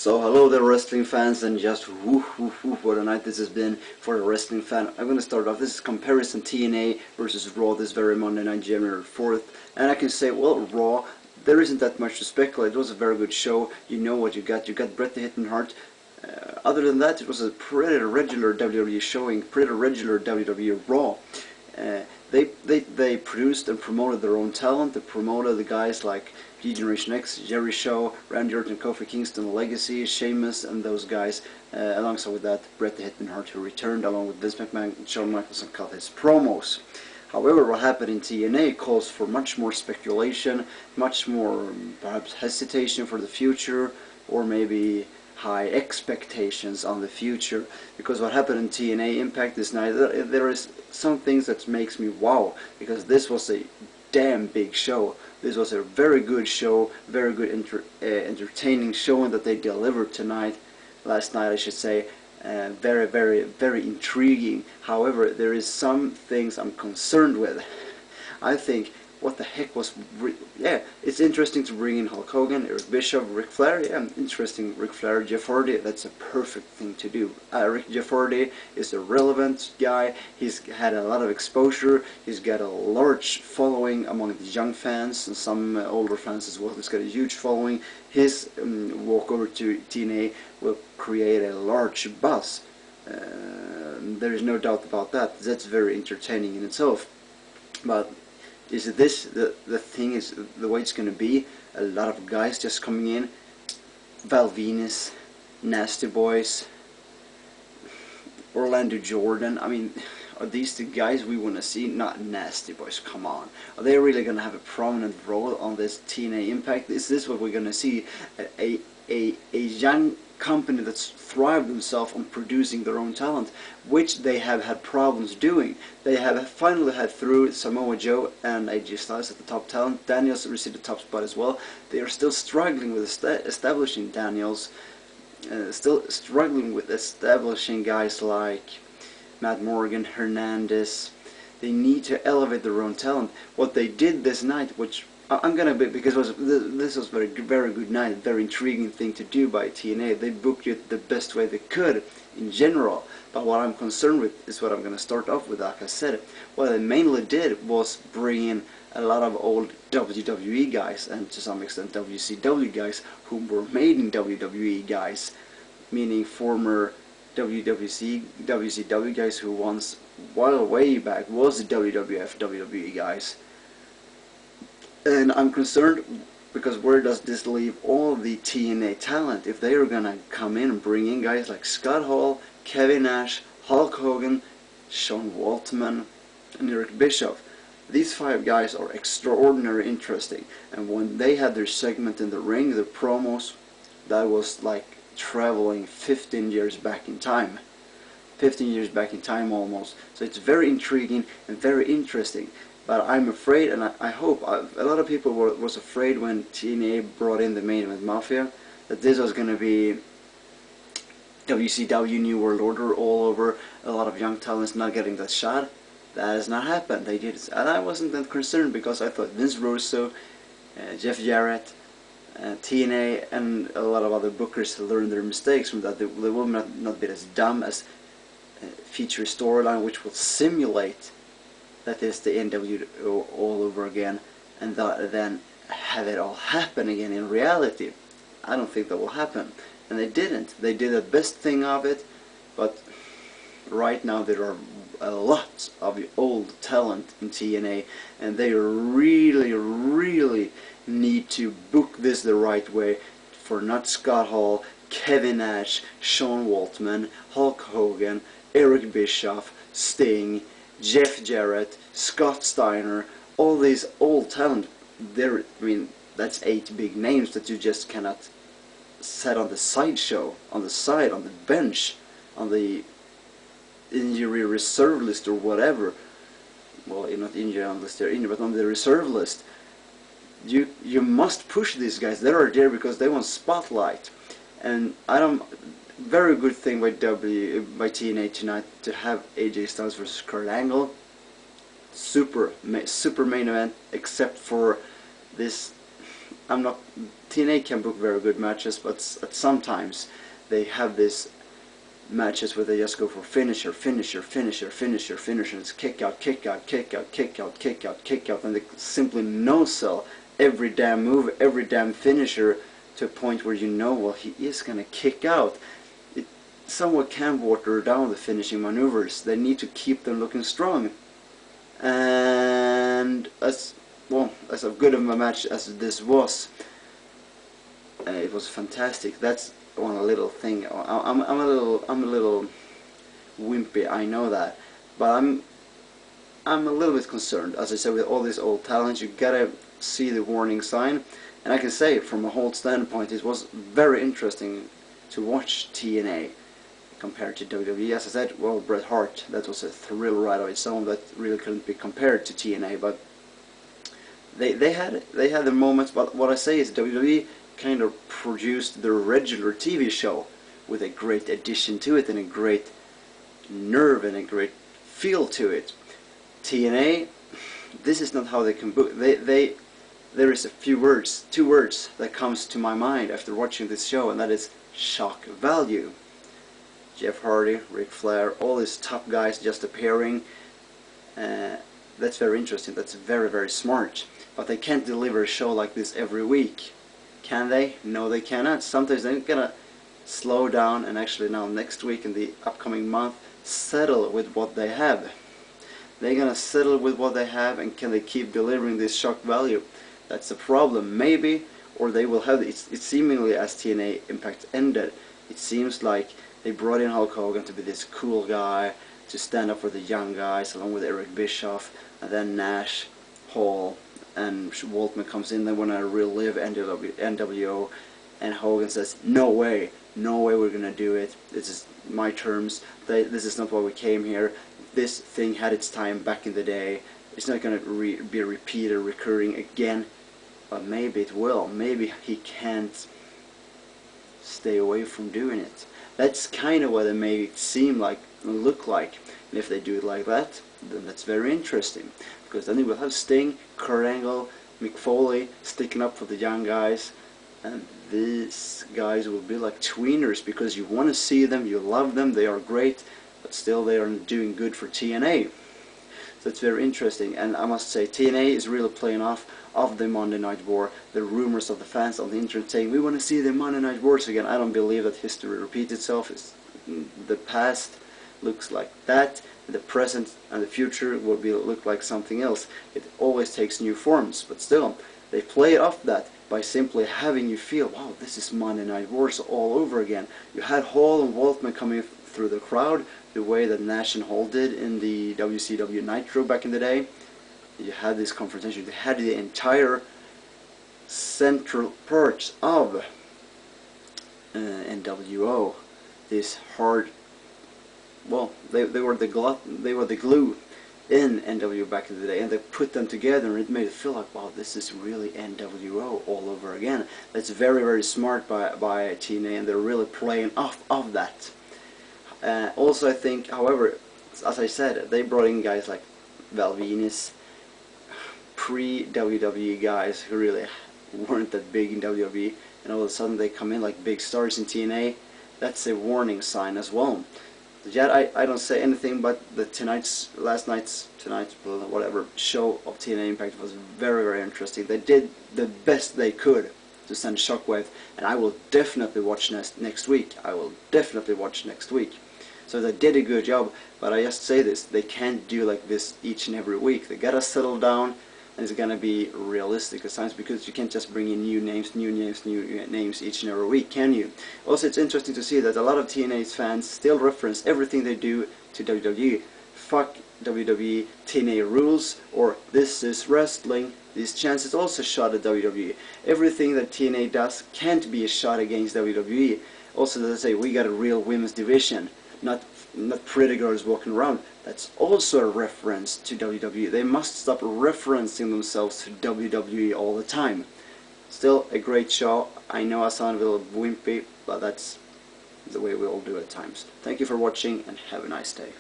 So hello there wrestling fans, and just whoo whoo whoo, what a night this has been for a wrestling fan. I'm going to start off, this is comparison TNA versus Raw this very Monday night, January 4th, and I can say, well, Raw, there isn't that much to speculate. It was a very good show. You know what you got Bret the Hitman Hart. Other than that, it was a pretty regular WWE showing, pretty regular WWE Raw. They produced and promoted their own talent. They promoted the guys like Generation X, Jerry Show, Randy Orton, Kofi Kingston, Legacy, Sheamus, and those guys. Alongside with that, Bret the Hitman Hart, who returned along with Vince McMahon and Shawn Michaels, and cut his promos. However, what happened in TNA calls for much more speculation, much more perhaps hesitation for the future, or maybe high expectations on the future, because what happened in TNA Impact this night, there is some things that makes me wow, because this was a damn big show. This was a very good show, very good entertaining showing that they delivered last night I should say. Very intriguing. However, there is some things I'm concerned with. I think, what the heck was... yeah, it's interesting to bring in Hulk Hogan, Eric Bischoff, Ric Flair. Yeah, interesting. Ric Flair, Jeff Hardy, that's a perfect thing to do. Jeff Hardy is a relevant guy. He's had a lot of exposure. He's got a large following among the young fans and some older fans as well. He's got a huge following. His walk over to TNA will create a large buzz. There is no doubt about that. That's very entertaining in itself. But is this the thing, is the way it's going to be? A lot of guys just coming in. Val Venus, Nasty Boys, Orlando Jordan. I mean, are these the guys we want to see? Not Nasty Boys, come on. Are they really going to have a prominent role on this TNA Impact? Is this what we're going to see? A young company that's thrived themselves on producing their own talent, which they have had problems doing. They have finally had through Samoa Joe and AJ Styles at the top talent. Daniels received the top spot as well. They are still struggling with establishing Daniels, still struggling with establishing guys like Matt Morgan, Hernandez. They need to elevate their own talent. What they did this night, which I'm gonna be, because this was very good night, very intriguing thing to do by TNA. They booked it the best way they could in general. But what I'm concerned with is what I'm gonna start off with. Like I said, what they mainly did was bring in a lot of old WWE guys, and to some extent WCW guys, who were made in WWE guys, meaning former WCW guys who once, while way back, was the WWF WWE guys. And I'm concerned because where does this leave all the TNA talent if they are gonna come in and bring in guys like Scott Hall, Kevin Nash, Hulk Hogan, Sean Waltman, and Eric Bischoff? These 5 guys are extraordinarily interesting, and when they had their segment in the ring, their promos, that was like traveling 15 years back in time. 15 years back in time almost. So it's very intriguing and very interesting. But I'm afraid, and I hope, a lot of people was afraid when TNA brought in the Main Event Mafia, that this was going to be WCW New World Order all over, a lot of young talents not getting that shot. That has not happened. They did, and I wasn't that concerned, because I thought Vince Russo, Jeff Jarrett, TNA, and a lot of other bookers learned their mistakes from that. They will not be as dumb as feature a storyline which will simulate that is the NWO all over again, and then have it all happen again in reality. I don't think that will happen, and they didn't. They did the best thing of it, but right now there are a lot of old talent in TNA, and they really need to book this the right way for not Scott Hall, Kevin Nash, Sean Waltman, Hulk Hogan, Eric Bischoff, Sting, Jeff Jarrett, Scott Steiner, all these old talent. I mean, that's 8 big names that you just cannot set on the sideshow, on the side, on the bench, on the injury reserve list or whatever. Well, you're not injured unless they're injured, but on the reserve list. You must push these guys. They are there because they want spotlight. And I don't... Very good thing by TNA tonight to have AJ Styles versus Kurt Angle. Super main event, except for this I'm not. TNA can book very good matches, but sometimes they have this matches where they just go for finisher, finisher, finisher, finisher, finisher. It's kick out, kick out, kick out, kick out, kick out, kick out, and they simply no-sell every damn move, every damn finisher to a point where you know, well, he is gonna kick out. It somewhat can water down the finishing maneuvers. They need to keep them looking strong. And as good of a match as this was, it was fantastic. That's one little thing. I'm a little wimpy, I know that, but I'm a little bit concerned. As I said, with all these old talents, you gotta see the warning sign. And I can say, from a whole standpoint, it was very interesting to watch TNA compared to WWE. As I said, well, Bret Hart, that was a thrill right of its own. That really couldn't be compared to TNA, but they had their moments. But what I say is, WWE kind of produced their regular TV show with a great addition to it and a great nerve and a great feel to it. TNA, this is not how they can book. There is two words that comes to my mind after watching this show, and that is shock value. Jeff Hardy, Ric Flair, all these top guys just appearing. That's very interesting. That's very, very smart. But they can't deliver a show like this every week. Can they? No, they cannot. Sometimes they're gonna slow down and actually now next week and the upcoming month settle with what they have. They're gonna settle with what they have, and can they keep delivering this shock value? That's the problem. Maybe, or they will have it seemingly, as TNA Impact ended, it seems like they brought in Hulk Hogan to be this cool guy, to stand up for the young guys, along with Eric Bischoff, and then Nash, Hall, and Waltman comes in. They want to relive NWO, and Hogan says, no way we're gonna do it. This is my terms. This is not why we came here. This thing had its time back in the day. It's not gonna be repeated, recurring again. But maybe it will. Maybe he can't stay away from doing it. That's kind of what they made it seem like, look like. And if they do it like that, then that's very interesting. Because then you will have Sting, Kurt Angle, Mick Foley sticking up for the young guys. And these guys will be like tweeners, because you want to see them, you love them, they are great, but still they are doing good for TNA. So it's very interesting, and I must say TNA is really playing off of the Monday Night War, the rumors of the fans on the internet saying we want to see the Monday Night Wars again. I don't believe that history repeats itself. The past looks like that, the present and the future will look like something else. It always takes new forms, but still, they play off that by simply having you feel, wow, this is Monday Night Wars all over again. You had Hall and Waltman coming through the crowd, the way that Nash and Hall did in the WCW Nitro back in the day. You had this confrontation. They had the entire central part of NWO. This hard, well, they were the glue in NWO back in the day, and they put them together, and it made it feel like, wow, this is really NWO all over again. That's very, very smart by TNA, and they're really playing off of that. Also, I think, however, as I said, they brought in guys like Val Venis, pre-WWE guys who really weren't that big in WWE, and all of a sudden they come in like big stars in TNA. That's a warning sign as well. Yet I don't say anything, but the tonight's whatever show of TNA Impact was very, very interesting. They did the best they could to send shockwave, and I will definitely watch next week. I will definitely watch next week. So they did a good job, but I just say this, they can't do like this each and every week. They gotta settle down, and it's gonna be realistic at times, because you can't just bring in new names each and every week, can you? Also, it's interesting to see that a lot of TNA's fans still reference everything they do to WWE. Fuck WWE, TNA rules, or this is wrestling. These chances also shot at WWE. Everything that TNA does can't be a shot against WWE. Also, they say we got a real women's division, not pretty girls walking around. That's also a reference to WWE. They must stop referencing themselves to WWE all the time. Still a great show. I know I sound a little wimpy, but that's the way we all do at times. Thank you for watching, and have a nice day.